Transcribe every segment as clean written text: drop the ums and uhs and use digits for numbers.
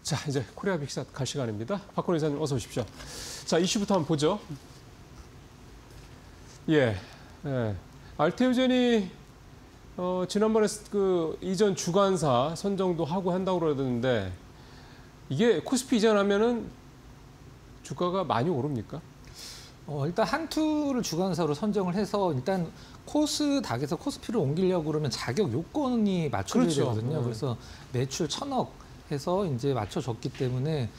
자, 이제 코리아 빅샷 갈 시간입니다. 박건희 이사님 어서 오십시오. 자, 이슈부터 한번 보죠. 알테오젠이 지난번에 그 이전 주관사 선정도 하고 한다고 그러던데 이게 코스피 이전하면은 주가가 많이 오릅니까? 일단 한투를 주관사로 선정을 해서 일단 코스닥에서 코스피를 옮기려고 그러면 자격 요건이 맞춰져야 그렇죠. 되거든요. 그래서 매출 1,000억 해서 이제 맞춰졌기 때문에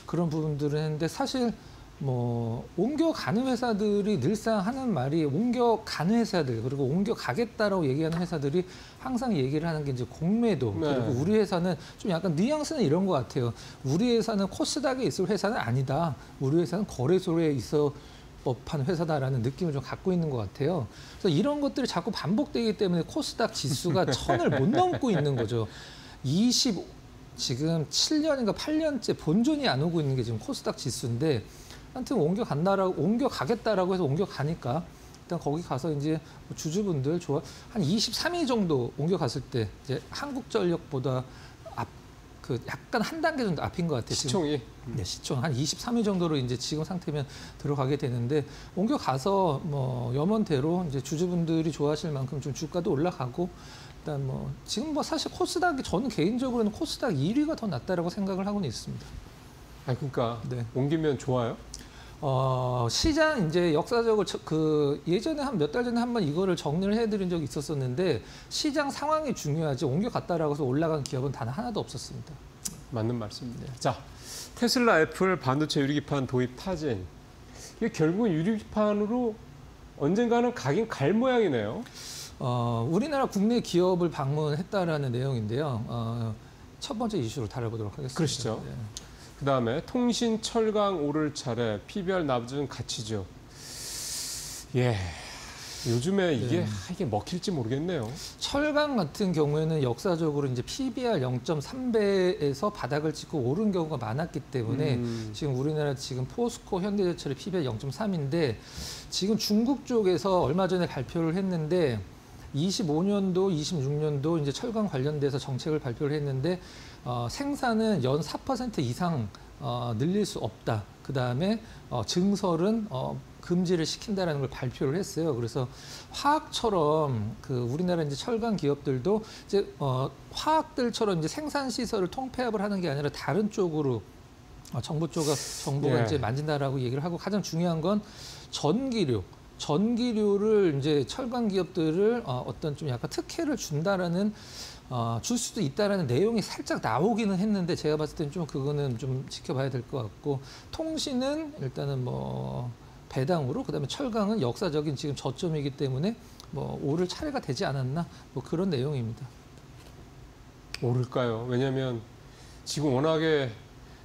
그런 부분들은 했는데 사실 뭐 옮겨가는 회사들이 늘상 하는 말이 옮겨가는 회사들 그리고 옮겨가겠다라고 얘기하는 회사들이 항상 얘기를 하는 게 이제 공매도 그리고 우리 회사는 좀 약간 뉘앙스는 이런 것 같아요. 우리 회사는 코스닥에 있을 회사는 아니다. 우리 회사는 거래소에 있어 법한 회사다라는 느낌을 좀 갖고 있는 것 같아요. 그래서 이런 것들이 자꾸 반복되기 때문에 코스닥 지수가 1000을 못 넘고 있는 거죠. 지금 7년인가 8년째 본전이 안 오고 있는 게 지금 코스닥 지수인데 하여튼 옮겨가겠다라고 해서 옮겨가니까 일단 거기 가서 이제 주주분들 한 23위 정도 옮겨갔을 때 이제 한국전력보다 약간 한 단계 정도 앞인 것 같아요. 시총이? 네, 시총 한 23위 정도로 이제 지금 상태면 들어가게 되는데 옮겨가서 뭐 염원대로 이제 주주분들이 좋아하실 만큼 좀 주가도 올라가고 일단 뭐 지금 뭐 사실 코스닥이 저는 개인적으로는 코스닥 1위가 더 낫다라고 생각을 하고는 있습니다. 그러니까 옮기면 좋아요? 시장 이제 역사적으로 예전에 한 몇 달 전에 한번 이거를 정리를 해드린 적이 있었었는데 시장 상황이 중요하지 옮겨갔다라고 해서 올라간 기업은 단 하나도 없었습니다. 맞는 말씀입니다. 자, 테슬라, 애플 반도체 유리기판 도입 타진. 이게 결국은 유리기판으로 언젠가는 가긴 갈 모양이네요. 우리나라 국내 기업을 방문했다라는 내용인데요. 첫 번째 이슈로 다뤄보도록 하겠습니다. 그러시죠. 그다음에 통신, 철강 오를 차례, PBR 낮은 가치죠. 요즘에 이게 먹힐지 모르겠네요. 철강 같은 경우에는 역사적으로 이제 PBR 0.3배에서 바닥을 찍고 오른 경우가 많았기 때문에 지금 우리나라 지금 포스코, 현대제철의 PBR 0.3인데 지금 중국 쪽에서 얼마 전에 발표를 했는데 25년도, 26년도 이제 철강 관련돼서 정책을 발표를 했는데 생산은 연 4% 이상 늘릴 수 없다. 그 다음에 증설은 금지를 시킨다라는 걸 발표를 했어요. 그래서 화학처럼 우리나라 이제 철강 기업들도 이제 화학들처럼 이제 생산 시설을 통폐합을 하는 게 아니라 다른 쪽으로 정부가 이제 만진다라고 얘기를 하고 가장 중요한 건 전기료를 이제 철강 기업들을 어떤 좀 약간 특혜를 준다라는 줄 수도 있다라는 내용이 살짝 나오기는 했는데 제가 봤을 때는 좀 그거는 좀 지켜봐야 될 것 같고 통신은 일단은 뭐 배당으로 그다음에 철강은 역사적인 지금 저점이기 때문에 뭐 오를 차례가 되지 않았나 뭐 그런 내용입니다. 오를까요? 왜냐하면 지금 워낙에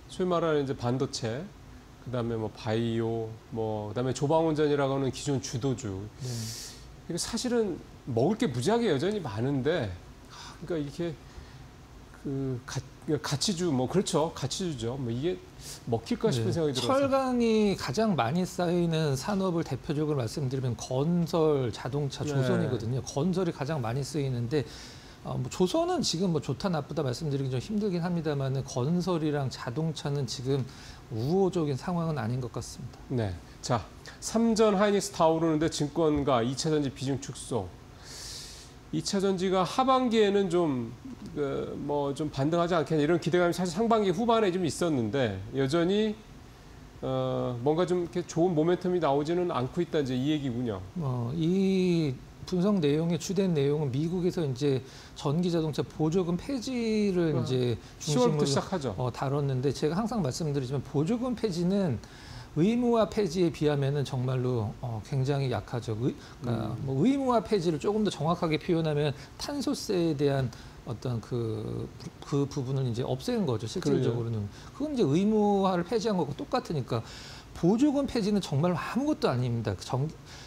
소위 말하는 이제 반도체 그다음에 뭐 바이오 그다음에 조방운전이라고 하는 기존 주도주. 이게 사실은 먹을 게 무지하게 여전히 많은데 그러니까 이렇게 가치주 그렇죠. 가치주죠. 이게 먹힐까 싶은 생각이 들어서. 철강이 가장 많이 쌓이는 산업을 대표적으로 말씀드리면 건설, 자동차, 조선이거든요. 건설이 가장 많이 쓰이는데 조선은 지금 좋다 나쁘다 말씀드리기 좀 힘들긴 합니다만 건설이랑 자동차는 지금 우호적인 상황은 아닌 것 같습니다. 네. 자, 삼전 하이닉스 다 오르는데 증권가 2차 전지 비중 축소. 2차 전지가 하반기에는 좀 반등하지 않겠냐 이런 기대감이 사실 상반기 후반에 좀 있었는데 여전히 뭔가 좀 이렇게 좋은 모멘텀이 나오지는 않고 있다 이제 이 얘기군요. 이 분석 내용의 주된 내용은 미국에서 이제 전기 자동차 보조금 폐지를 이제 중심으로 10월부터 시작하죠. 다뤘는데 제가 항상 말씀드리지만 보조금 폐지는 의무화 폐지에 비하면은 정말로 굉장히 약하죠. 의무화 폐지를 조금 더 정확하게 표현하면 탄소세에 대한 어떤 그 부분을 이제 없애는 거죠. 실질적으로는. 그건 이제 의무화를 폐지한 거고 똑같으니까 보조금 폐지는 정말 아무것도 아닙니다.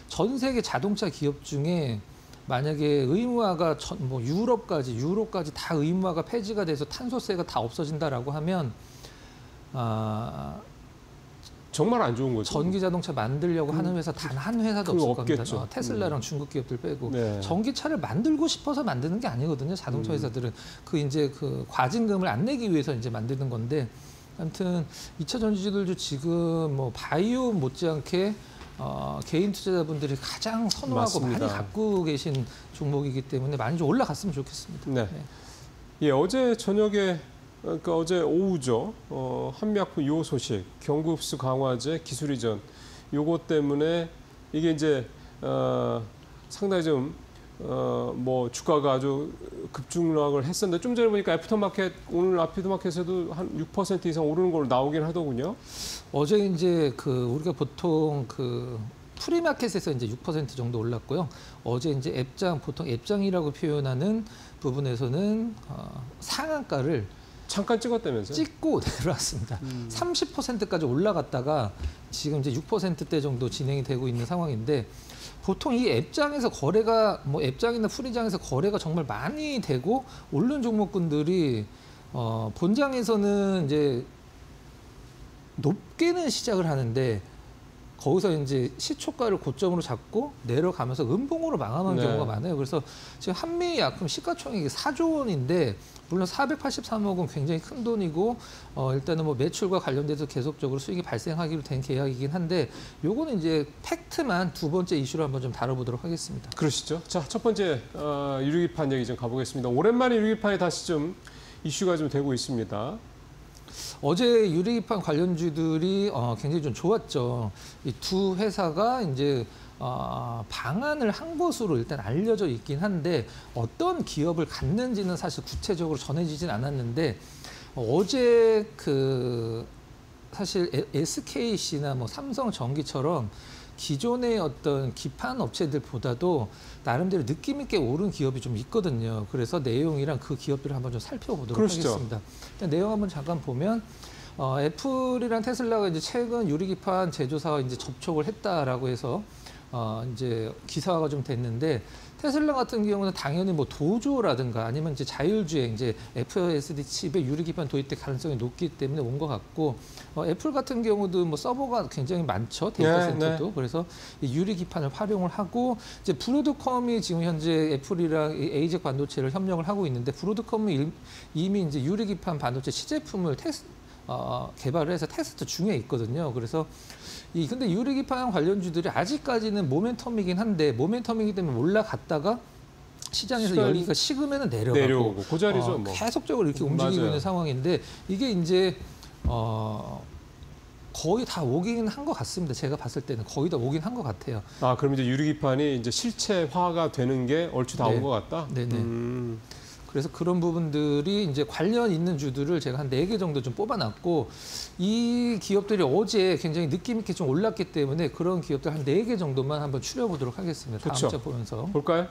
전 세계 자동차 기업 중에 만약에 의무화가 유럽까지 다 의무화가 폐지가 돼서 탄소세가 다 없어진다라고 하면 정말 안 좋은 거죠. 전기 자동차 만들려고 하는 회사 단 한 회사도 그거 없을 겁니다. 없겠죠. 테슬라랑 중국 기업들 빼고 네. 전기차를 만들고 싶어서 만드는 게 아니거든요. 자동차 회사들은 그 이제 그 과징금을 안 내기 위해서 이제 만드는 건데, 아무튼 2차 전지들도 지금 뭐 바이오 못지않게 개인 투자자분들이 가장 선호하고 맞습니다. 많이 갖고 계신 종목이기 때문에 많이 좀 올라갔으면 좋겠습니다. 네. 예, 어제 저녁에 그러니까 어제 오후죠. 한미약품 요 소식, 경구흡수 강화제 기술 이전 요거 때문에 이게 이제 상당히 좀 뭐 주가가 아주 급등락을 했었는데 좀 전에 보니까 애프터마켓 오늘 애프터마켓에도 한 6% 이상 오르는 걸로 나오긴 하더군요. 어제 이제 그 우리가 보통 그 프리마켓에서 이제 6% 정도 올랐고요. 어제 이제 앱장 보통 앱장이라고 표현하는 부분에서는 상한가를 잠깐 찍었다면서요? 찍고 내려왔습니다. 30%까지 올라갔다가 지금 이제 6%대 정도 진행이 되고 있는 상황인데, 보통 이 앱장에서 거래가 뭐 앱장이나 프리장에서 거래가 정말 많이 되고 오른 종목군들이 본장에서는 이제 높게는 시작을 하는데 거기서 이제 시초가를 고점으로 잡고 내려가면서 음봉으로 마감한 네. 경우가 많아요. 그래서 지금 한미약품 시가총액이 4조 원인데 물론 483억 원 굉장히 큰 돈이고 일단은 뭐 매출과 관련돼서 계속적으로 수익이 발생하기로 된 계약이긴 한데, 요거는 이제 팩트만 두 번째 이슈로 한번 좀 다뤄보도록 하겠습니다. 그러시죠. 자, 첫 번째 유리기판 얘기 좀 가보겠습니다. 오랜만에 유리기판이 다시 좀 이슈가 좀 되고 있습니다. 어제 유리기판 관련주들이 굉장히 좀 좋았죠. 이 두 회사가 이제 방안을 한 것으로 일단 알려져 있긴 한데 어떤 기업을 갖는지는 사실 구체적으로 전해지진 않았는데, 어제 그 사실 SKC나 뭐 삼성전기처럼 기존의 어떤 기판 업체들보다도 나름대로 느낌 있게 오른 기업이 좀 있거든요. 그래서 내용이랑 그 기업들을 한번 좀 살펴보도록 그러시죠. 하겠습니다. 일단 내용 한번 잠깐 보면 애플이랑 테슬라가 이제 최근 유리기판 제조사와 이제 접촉을 했다라고 해서 이제 기사화가 좀 됐는데, 테슬라 같은 경우는 당연히 뭐 도조라든가 아니면 이제 자율주행, 이제 FSD 칩에 유리기판 도입될 가능성이 높기 때문에 온 것 같고, 애플 같은 경우도 뭐 서버가 굉장히 많죠, 데이터 네, 센터도. 네. 그래서 이 유리기판을 활용을 하고, 이제 브로드컴이 지금 현재 애플이랑 AZ 반도체를 협력을 하고 있는데, 브로드컴은 이미 이제 유리기판 반도체 시제품을 개발을 해서 테스트 중에 있거든요. 그래서 근데 유리기판 관련주들이 아직까지는 모멘텀이긴 한데, 모멘텀이기 때문에 올라갔다가 시장에서 열기가 식으면 내려가고 그 자리죠. 뭐. 계속적으로 이렇게 움직이고 맞아요. 있는 상황인데, 이게 이제 거의 다 오긴 한 것 같습니다. 제가 봤을 때는 거의 다 오긴 한 것 같아요. 아, 그럼 이제 유리기판이 이제 실체화가 되는 게 얼추 다 온 네. 것 같다? 네네. 그래서 그런 부분들이 이제 관련 있는 주들을 제가 한 4개 정도 좀 뽑아놨고, 이 기업들이 어제 굉장히 느낌 있게 좀 올랐기 때문에 그런 기업들 한 4개 정도만 한번 추려보도록 하겠습니다. 다음 좋죠. 장 보면서. 볼까요?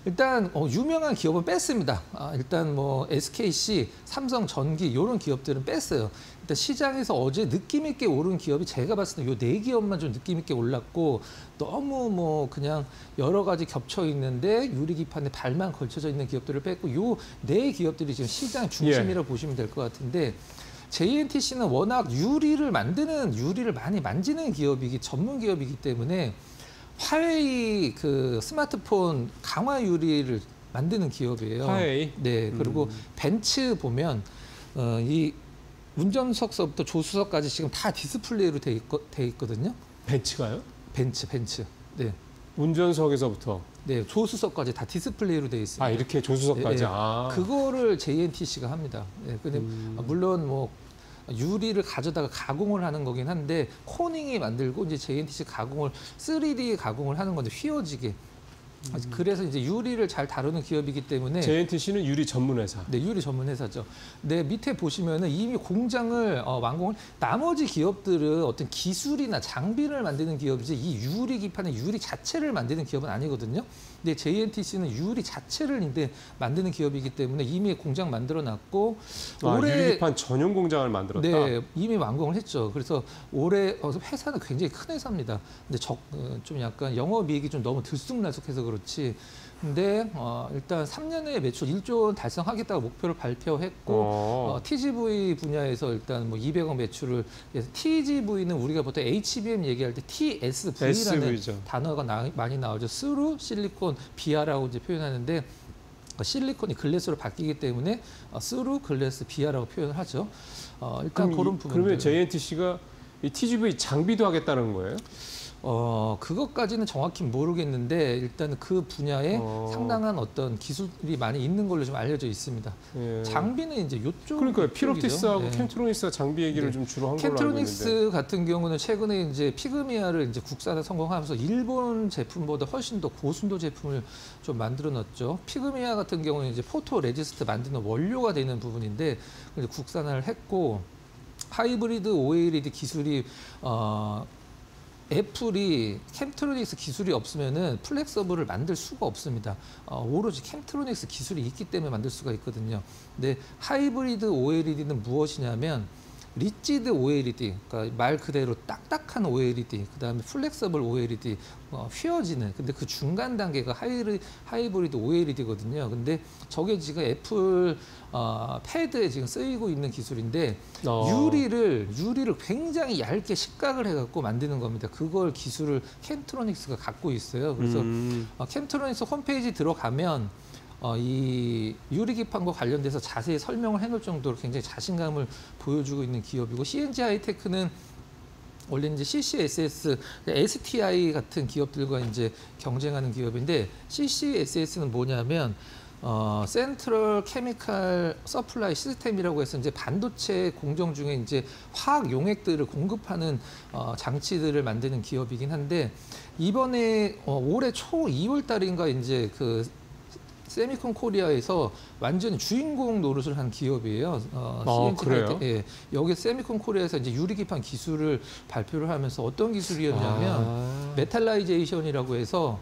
일단 유명한 기업은 뺐습니다. 일단 뭐 SKC, 삼성전기 이런 기업들은 뺐어요. 일단 시장에서 어제 느낌 있게 오른 기업이 제가 봤을 때 요 4기업만 좀 느낌 있게 올랐고, 너무 뭐 그냥 여러 가지 겹쳐 있는데 유리기판에 발만 걸쳐져 있는 기업들을 뺐고, 요 4기업들이 지금 시장 중심이라고 보시면 될 것 같은데, JNTC는 워낙 유리를 많이 만지는 전문 기업이기 때문에 화웨이 그 스마트폰 강화 유리를 만드는 기업이에요. 화웨이. 네, 그리고 벤츠 보면 이 운전석서부터 조수석까지 지금 다 디스플레이로 돼 있거든요. 벤츠가요? 벤츠. 네. 운전석에서부터. 네, 조수석까지 다 디스플레이로 돼 있습니다. 아, 이렇게 조수석까지. 네, 네. 아. 그거를 JNTC가 합니다. 네, 근데 물론 뭐 유리를 가져다가 가공을 하는 거긴 한데, 코닝이 만들고 이제 JNTC 가공을 3D 가공을 하는 건데 휘어지게. 그래서 이제 유리를 잘 다루는 기업이기 때문에 JNTC는 유리 전문 회사. 네, 유리 전문 회사죠. 네, 밑에 보시면은 이미 공장을 완공을, 나머지 기업들은 어떤 기술이나 장비를 만드는 기업이지 이 유리 기판의 유리 자체를 만드는 기업은 아니거든요. 근데 JNTC는 유리 자체를 이제 만드는 기업이기 때문에 이미 공장 만들어 놨고, 올해 유리기판 전용 공장을 만들었다. 네, 이미 완공을 했죠. 그래서 올해 회사는 굉장히 큰 회사입니다. 근데 좀 약간 영업이익이 좀 너무 들쑥날쑥해서 그렇지. 근데 일단 3년 내에 매출 1조 원 달성하겠다고 목표를 발표했고 TGV 분야에서 일단 뭐 200억 매출을 TGV는 우리가 보통 HBM 얘기할 때 TSV라는 SV죠. 단어가 많이 나오죠. 스루 실리콘 비아라고 이제 표현하는데 실리콘이 글래스로 바뀌기 때문에 스루 글래스 비아라고 표현을 하죠. 일단 그런 부분. 그러면 JNTC가 이 TGV 장비도 하겠다는 거예요? 그것까지는 정확히 모르겠는데 일단 그 분야에 상당한 어떤 기술이 많이 있는 걸로 좀 알려져 있습니다. 예. 장비는 이제 요쪽. 그러니까 필옵틱스하고 네. 캠트로닉스가 장비 얘기를 네. 좀 주로 한 걸로 알고 있는데. 캠트로닉스 같은 경우는 최근에 이제 피그미아를 이제 국산화 성공하면서 일본 제품보다 훨씬 더 고순도 제품을 좀 만들어 놨죠. 피그미아 같은 경우는 이제 포토 레지스트 만드는 원료가 되는 부분인데 이제 국산화를 했고 하이브리드 OLED 기술이 애플이 캠트로닉스 기술이 없으면은 플렉서블을 만들 수가 없습니다. 오로지 캠트로닉스 기술이 있기 때문에 만들 수가 있거든요. 근데 하이브리드 OLED는 무엇이냐면 리지드 OLED, 그러니까 말 그대로 딱딱한 OLED, 그다음에 플렉서블 OLED, 휘어지는. 근데 그 중간 단계가 하이브리드 OLED거든요. 근데 저게 지금 애플 패드에 지금 쓰이고 있는 기술인데 유리를 굉장히 얇게 식각을 해갖고 만드는 겁니다. 그걸 기술을 캠트로닉스가 갖고 있어요. 그래서 캠트로닉스 홈페이지 들어가면 이 유리기판과 관련돼서 자세히 설명을 해놓을 정도로 굉장히 자신감을 보여주고 있는 기업이고 CNG 하이테크는 원래 이제 CCSS, STI 같은 기업들과 이제 경쟁하는 기업인데 CCSS는 뭐냐면 센트럴 케미칼 서플라이 시스템이라고 해서 이제 반도체 공정 중에 이제 화학 용액들을 공급하는 장치들을 만드는 기업이긴 한데 이번에 올해 초 2월 달인가 이제 그 세미콘 코리아에서 완전히 주인공 노릇을 한 기업이에요. CNG 그래요? 예, 여기 세미콘 코리아에서 이제 유리기판 기술을 발표를 하면서 어떤 기술이었냐면 메탈라이제이션이라고 해서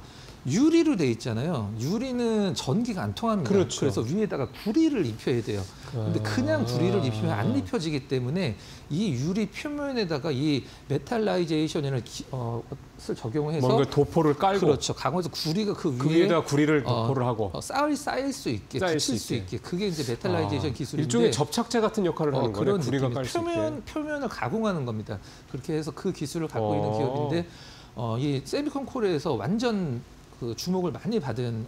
유리로 돼 있잖아요. 유리는 전기가 안 통합니다. 그렇죠. 그래서 위에다가 구리를 입혀야 돼요. 근데 그냥 구리를 입히면 안 입혀지기 때문에 이 유리 표면에다가 이 메탈라이제이션이라는 것을 적용해서 뭔가 도포를 깔고 그렇죠. 강화해서 구리가 그 그 위에 위에다 구리를 도포를 하고 쌓일 수 있게, 붙일 수 있게. 그게 이제 메탈라이제이션 기술인데 일종의 접착제 같은 역할을 하는 거예요. 구리가 깔 수 있게. 표면을 가공하는 겁니다. 그렇게 해서 그 기술을 갖고 있는 기업인데 이 세미콘 코리아에서 완전 그 주목을 많이 받은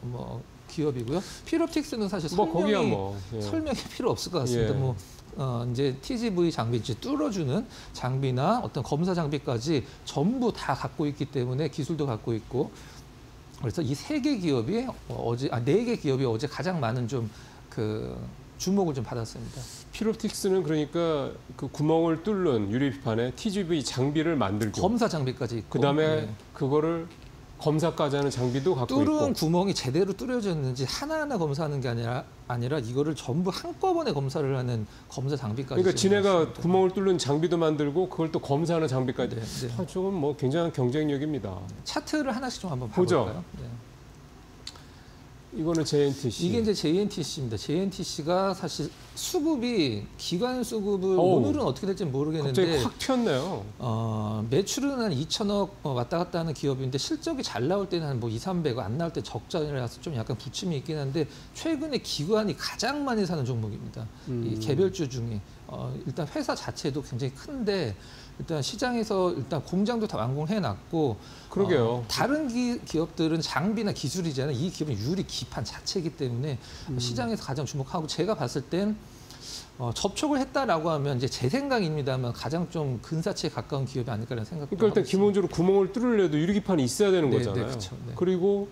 기업이고요. 필옵틱스는 사실 설명이 필요 없을 것 같습니다. 예. 이제 TGV 장비, 이제 뚫어주는 장비나 어떤 검사 장비까지 전부 다 갖고 있기 때문에 기술도 갖고 있고 그래서 이 세 개 기업이 네 개 기업이 어제 가장 많은 좀 그 주목을 좀 받았습니다. 필옵틱스는 그러니까 그 구멍을 뚫는 유리판에 TGV 장비를 만들고 검사 장비까지 있고 그다음에 그거를 검사까지 하는 장비도 갖고 있고 뚫은 구멍이 제대로 뚫어졌는지 하나하나 검사하는 게 아니라 이거를 전부 한꺼번에 검사를 하는 검사 장비까지. 그러니까 지네가 구멍을 뚫는 장비도 만들고 그걸 또 검사하는 장비까지. 네. 조금 뭐 굉장한 경쟁력입니다. 차트를 하나씩 좀 한번 보죠. 봐볼까요? 네. 이거는 JNTC. 이게 이제 JNTC입니다. JNTC가 사실 수급이 기관 수급을 오늘은 어떻게 될지 모르겠는데 갑자기 확 튀었네요. 매출은 한 2천억 왔다 갔다 하는 기업인데 실적이 잘 나올 때는 한 뭐 2, 300억 안 나올 때 적자라서 좀 약간 부침이 있긴 한데 최근에 기관이 가장 많이 사는 종목입니다. 이 개별주 중에 일단 회사 자체도 굉장히 큰데 일단 시장에서 일단 공장도 다 완공해 놨고 그러게요. 다른 기업들은 장비나 기술이잖아요. 이 기업은 유리 기판 자체이기 때문에 시장에서 가장 주목하고 제가 봤을 땐 접촉을 했다라고 하면 이제 제 생각입니다만 가장 좀 근사치에 가까운 기업이 아닐까라는 생각도 그러니까 일단 하고 기본적으로 구멍을 뚫으려도 유리기판이 있어야 되는 네, 거잖아요. 네, 그렇죠. 네. 그리고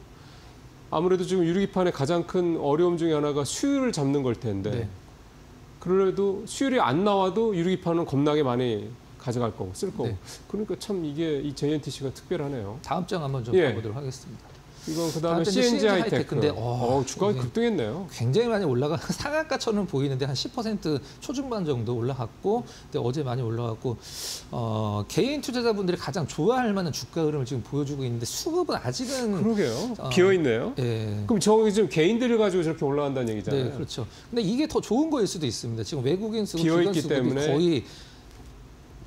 아무래도 지금 유리기판의 가장 큰 어려움 중에 하나가 수율을 잡는 걸 텐데 네. 그래도 수율이 안 나와도 유리기판은 겁나게 많이 가져갈 거고 쓸 거고. 네. 그러니까 참 이게 이 JNTC가 특별하네요. 다음 장 한번 좀 봐보도록 하겠습니다. 이건 그다음에 다음 CNG 하이테크. 하이테크인데, 주가가 이게 급등했네요. 굉장히 많이 올라가 상한가처럼 보이는데 한 10% 초중반 정도 올라갔고 근데 어제 많이 올라갔고 개인 투자자분들이 가장 좋아할 만한 주가 흐름을 지금 보여주고 있는데 수급은 아직은 그러게요. 비어 있네요. 예. 그럼 저기 지금 개인들을 가지고 저렇게 올라간다는 얘기잖아요. 네, 그렇죠. 근데 이게 더 좋은 거일 수도 있습니다. 지금 외국인 수급, 비어 기관 있기 수급이 때문에 거의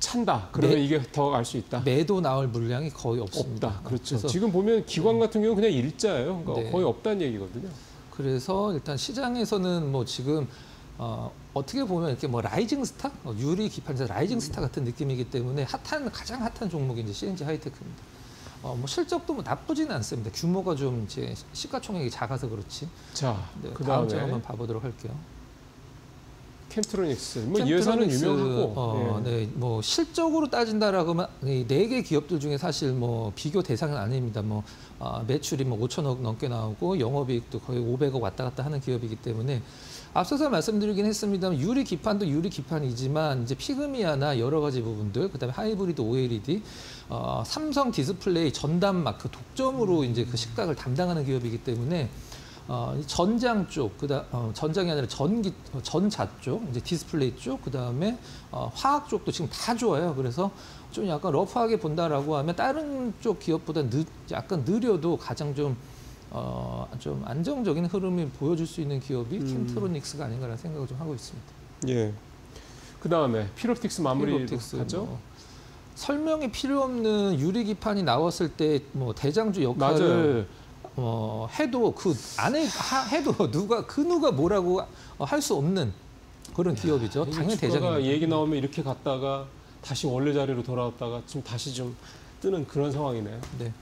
찬다. 그러면 이게 더 갈 수 있다. 매도 나올 물량이 거의 없습니다. 없다. 그렇죠. 그래서 지금 보면 기관 같은 경우는 그냥 일자예요. 그러니까 네. 거의 없다는 얘기거든요. 그래서 일단 시장에서는 뭐 지금 어떻게 보면 이렇게 뭐 라이징 스타, 유리 기판에서 라이징 스타 같은 느낌이기 때문에 가장 핫한 종목이 이제 CNG 하이테크입니다. 뭐 실적도 뭐 나쁘지는 않습니다. 규모가 좀 이제 시가총액이 작아서 그렇지. 자, 네, 그 다음 다음에 장 한번 봐보도록 할게요. 캠트로닉스. 뭐 이 회사는 유명하고. 네, 뭐 실적으로 따진다라고 하면 이 4개 기업들 중에 사실 뭐 비교 대상은 아닙니다. 뭐 매출이 뭐 5천억 넘게 나오고 영업이익도 거의 500억 왔다 갔다 하는 기업이기 때문에 앞서서 말씀드리긴 했습니다만 유리 기판도 유리 기판이지만 이제 피그미아나 여러 가지 부분들, 그다음에 하이브리드 OLED, 삼성 디스플레이 전담 마크 독점으로 이제 그 식각을 담당하는 기업이기 때문에. 전장 쪽, 전장이 아니라 전자 쪽, 이제 디스플레이 쪽, 그 다음에 화학 쪽도 지금 다 좋아요. 그래서 좀 약간 러프하게 본다라고 하면 다른 쪽 기업보다 약간 느려도 가장 좀 안정적인 흐름을 보여줄 수 있는 기업이 캠트로닉스가 아닌가라는 생각을 좀 하고 있습니다. 예. 그 다음에 필옵틱스 마무리 하죠. 설명이 필요 없는 유리 기판이 나왔을 때 뭐 대장주 역할을 해도 그 안에 해도 누가 뭐라고 할 수 없는 그런 기업이죠. 당연히 대장입니다. 얘기 나오면 이렇게 갔다가 다시 원래 자리로 돌아왔다가 지금 다시 좀 뜨는 그런 상황이네요. 네.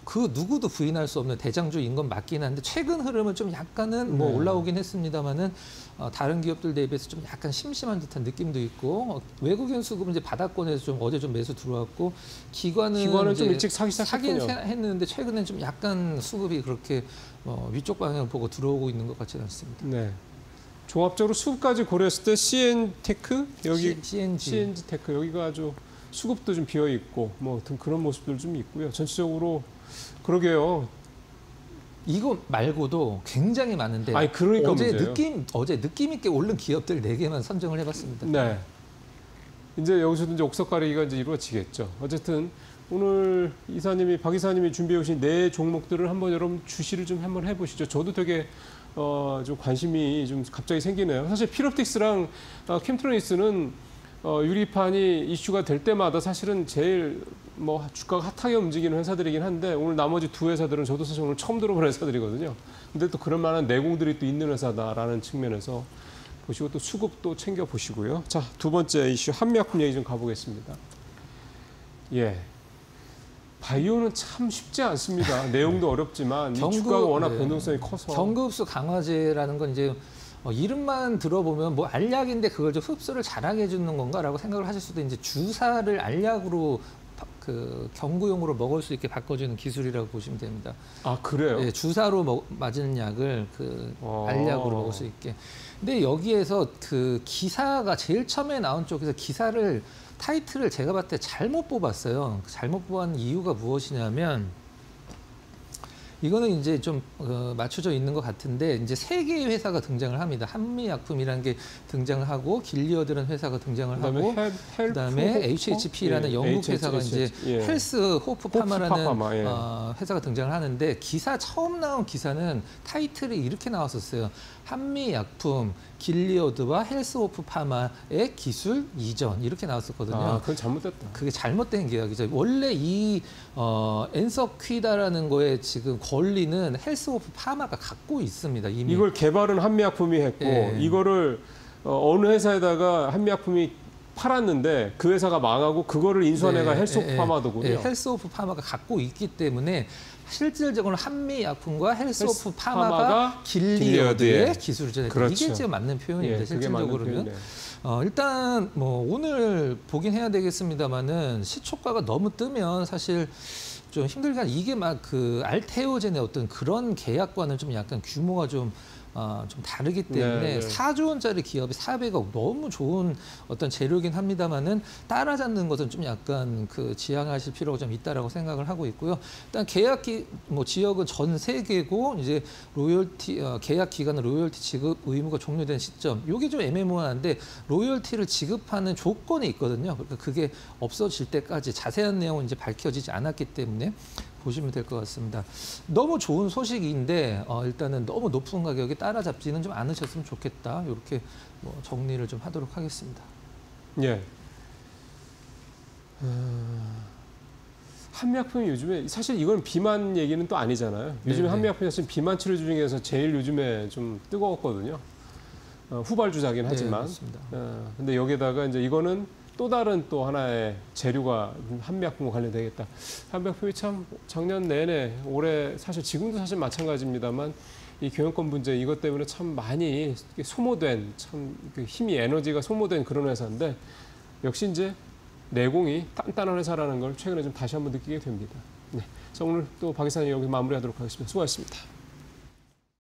그 누구도 부인할 수 없는 대장주인 건 맞긴 한데 최근 흐름은 좀 약간은 뭐 올라오긴 했습니다만은 다른 기업들 대비해서 좀 약간 심심한 듯한 느낌도 있고 외국인 수급은 이제 바닥권에서 좀 어제 좀 매수 들어왔고 기관은 좀 일찍 사긴 했는데 최근엔 좀 약간 수급이 그렇게 위쪽 방향을 보고 들어오고 있는 것 같지는 않습니다. 네. 종합적으로 수급까지 고려했을 때 CN테크 여기 CNG 테크 여기가 아주 수급도 좀 비어 있고 뭐 등 그런 모습들 좀 있고요. 전체적으로 그러게요. 이거 말고도 굉장히 많은데 그러니까 어제 느낌 있게 오른 기업들 4개만 선정을 해봤습니다. 네. 이제 여기서도 이제 옥석 가리기가 이제 이루어지겠죠. 어쨌든 오늘 박 이사님이 준비해 오신 4 종목들을 한번 여러분 주시를 좀 한번 해보시죠. 저도 되게 좀 관심이 좀 갑자기 생기네요. 사실 필옵틱스랑 캠트로닉스는 유리판이 이슈가 될 때마다 사실은 제일 뭐 주가가 핫하게 움직이는 회사들이긴 한데 오늘 나머지 2 회사들은 저도 사실 오늘 처음 들어본 회사들이거든요. 근데 또 그럴 만한 내공들이 또 있는 회사다라는 측면에서 보시고 또 수급도 챙겨 보시고요. 자, 2번째 이슈 한미약품 얘기 좀 가보겠습니다. 예. 바이오는 참 쉽지 않습니다. 내용도 어렵지만 이 주가가 워낙 변동성이 커서 경구흡수 강화제라는 건 이제 이름만 들어보면 뭐 알약인데 그걸 좀 흡수를 잘하게 해주는 건가라고 생각을 하실 수도 있는데 주사를 알약으로 그 경구용으로 먹을 수 있게 바꿔주는 기술이라고 보시면 됩니다. 아, 그래요? 네, 주사로 맞은 약을 알약으로 먹을 수 있게. 근데 여기에서 그 기사가 제일 처음에 나온 쪽에서 타이틀을 제가 봤을 때 잘못 뽑았어요. 잘못 뽑은 이유가 무엇이냐면 이거는 이제 좀 맞춰져 있는 것 같은데 이제 3개의 회사가 등장을 합니다. 한미약품이라는 게 등장을 하고 길리어드라는 회사가 등장을 하고 그다음에 HHP라는 영국 회사가 이제 헬스 호프 파마라는 회사가 등장을 하는데 처음 나온 기사는 타이틀이 이렇게 나왔었어요. 한미약품, 길리어드와 헬스호프 파마의 기술 이전 이렇게 나왔었거든요. 그건 잘못됐다. 그게 잘못된 계약이죠. 원래 이 엔서퀴다라는 거에 지금 권리는 헬스호프 파마가 갖고 있습니다. 이미. 이걸 개발은 한미약품이 했고 이거를 어느 회사에다가 한미약품이 팔았는데 그 회사가 망하고 그거를 인수한 애가 헬스호프 파마더군요. 헬스호프 파마가 갖고 있기 때문에 실질적으로 한미약품과 헬스호프 파마가 길리어드의 기술이잖아요. 그렇죠. 이게 지금 맞는 표현입니다. 실질적으로는. 일단 뭐 오늘 보긴 해야 되겠습니다만은 시초가가 너무 뜨면 사실 좀 힘들긴 한데 이게 막 그 알테오젠의 어떤 그런 계약과는 좀 약간 규모가 좀 다르기 때문에 4조 원짜리 기업이 400억 너무 좋은 어떤 재료긴 합니다만은 따라잡는 것은 좀 약간 지양하실 필요가 좀 있다라고 생각을 하고 있고요. 일단 계약 지역은 전 세계고 이제 로열티 계약 기간은 로열티 지급 의무가 종료된 시점. 이게 좀 애매모호한데 로열티를 지급하는 조건이 있거든요. 그러니까 그게 없어질 때까지 자세한 내용은 이제 밝혀지지 않았기 때문에. 보시면 될 것 같습니다. 너무 좋은 소식인데 일단은 너무 높은 가격에 따라잡지는 좀 않으셨으면 좋겠다. 이렇게 정리를 좀 하도록 하겠습니다. 예. 한미약품이 요즘에 사실 이건 비만 얘기는 또 아니잖아요. 요즘에 네네. 한미약품이 사실 비만 치료제 중에서 제일 요즘에 좀 뜨거웠거든요. 후발주자긴 네, 하지만. 맞습니다. 근데 여기다가 이제 이거는 또 다른 또 하나의 재료가 한미약품과 관련되겠다. 한미약품이 참 작년 내내 올해 사실 지금도 사실 마찬가지입니다만 이 경영권 문제 이것 때문에 참 많이 소모된 참 힘이 에너지가 소모된 그런 회사인데 역시 이제 내공이 단단한 회사라는 걸 최근에 좀 다시 한번 느끼게 됩니다. 네. 그래서 오늘 또 박 이사님 여기 마무리하도록 하겠습니다. 수고하셨습니다.